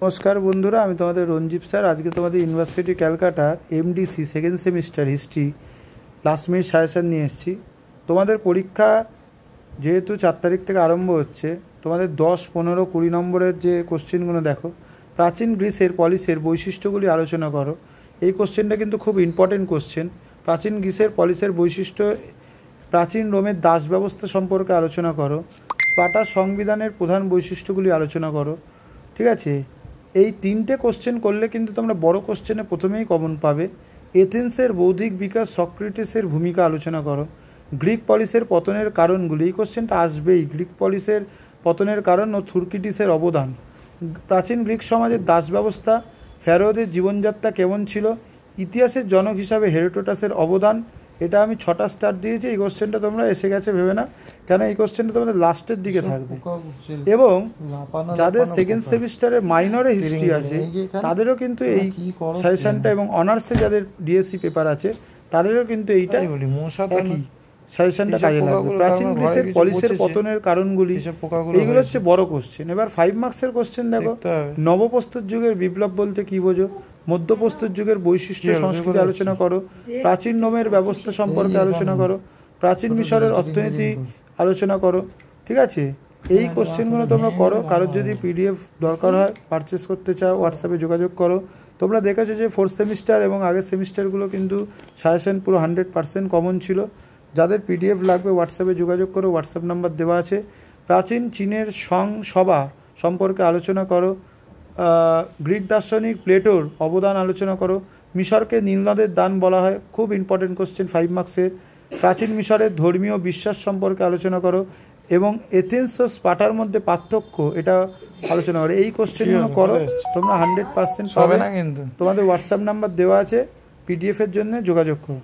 নমস্কার বন্ধুরা, আমি তোমাদের রঞ্জিত স্যার। আজকে তোমাদের ইউনিভার্সিটি ক্যালকাটার MDC second semester history last minute suggestion নিয়ে এসেছি। তোমাদের পরীক্ষা যেহেতু 4 তারিখ থেকে আরম্ভ হচ্ছে, তোমাদের 10, 15, 20 নম্বরের যে কোশ্চেনগুলো দেখো, প্রাচীন গ্রিসের পলিসের বৈশিষ্ট্যগুলি আলোচনা করো। এই কোশ্চেনটা কিন্তু খুব ইম্পর্টেন্ট কোশ্চেন। প্রাচীন গ্রিসের পলিসের বৈশিষ্ট্য, প্রাচীন রোমের দাস ব্যবস্থা সম্পর্কে আলোচনা করো, স্পার্টার সংবিধানের প্রধান বৈশিষ্ট্যগুলি আলোচনা করো। ঠিক আছে, এই 3টে কোশ্চেন করলে কিন্তু তোমরা বড় কোশ্চেনে প্রথমেই কমন পাবে। এথেন্সের বৌদ্ধিক বিকাশ, সক্রেটিসের ভূমিকা আলোচনা করো। গ্রিক পলিসের পতনের কারণগুলি, এই কোশ্চেনটা আসবেই। গ্রিক পলিসের পতনের কারণ ও থুরকিডিসের অবদান। প্রাচীন গ্রিক সমাজের দাস ব্যবস্থা, ফ্যারোদের জীবনযাত্রা কেমন ছিল, ইতিহাসের জনক হিসাবে হেরোডোটাসের অবদান। এটা আমি 6টা স্টার দিয়েছি। এই কোশ্চেনটা তোমরা এসে গেছে ভেবে না, কেন এই কোশ্চেনটা তোমাদের লাস্টের দিকে থাকবে। এবং যাদের সেকেন্ড সেমিস্টারের মাইনরে হিস্ট্রি আছে তাদেরও কিন্তু এই সাজেশনটা, এবং অনার্সে যাদের ডিএসসি পেপার আছে তাদেরও কিন্তু এইটা একই সাজেশনটা কাজে লাগবে। প্রাচীন গ্রিসের পলিসের পতনের কারণগুলি, এইগুলো হচ্ছে বড় কোশ্চেন। এবার 5 মার্কসের কোশ্চেন দেখো। নবপ্রস্তর যুগের বিপ্লব বলতে কি বোঝো, মধ্যপ্রস্তর যুগের বৈশিষ্ট্য সংস্কৃতি আলোচনা করো, প্রাচীন রোমের ব্যবস্থা সম্পর্কে আলোচনা করো, প্রাচীন মিশরের অর্থনীতি আলোচনা করো। ঠিক আছে, এই কোশ্চেনগুলো তোমরা করো। কারোর যদি পিডিএফ দরকার হয়, পারচেস করতে চাও, হোয়াটসঅ্যাপে যোগাযোগ করো। তোমরা দেখেছো যে 4th সেমিস্টার এবং আগের সেমিস্টারগুলো কিন্তু সাজেশন পুরো 100% কমন ছিল। যাদের পিডিএফ লাগবে হোয়াটসঅ্যাপে যোগাযোগ করো, হোয়াটসঅ্যাপ নাম্বার দেওয়া আছে। প্রাচীন চীনের সভা সম্পর্কে আলোচনা করো। গ্রিক দার্শনিক প্লেটোর অবদান আলোচনা করো। মিশরকে নীলনদের দান বলা হয়, খুব ইম্পর্টেন্ট কোশ্চেন 5 মার্কসের। প্রাচীন মিশরের ধর্মীয় বিশ্বাস সম্পর্কে আলোচনা করো, এবং এথেন্স ও স্পার্টার মধ্যে পার্থক্য, এটা আলোচনা করো। এই কোশ্চেনগুলো করো, তোমরা 100% পাবে না। কিন্তু তোমাদের হোয়াটসঅ্যাপ নাম্বার দেওয়া আছে, পিডিএফের জন্য যোগাযোগ করো।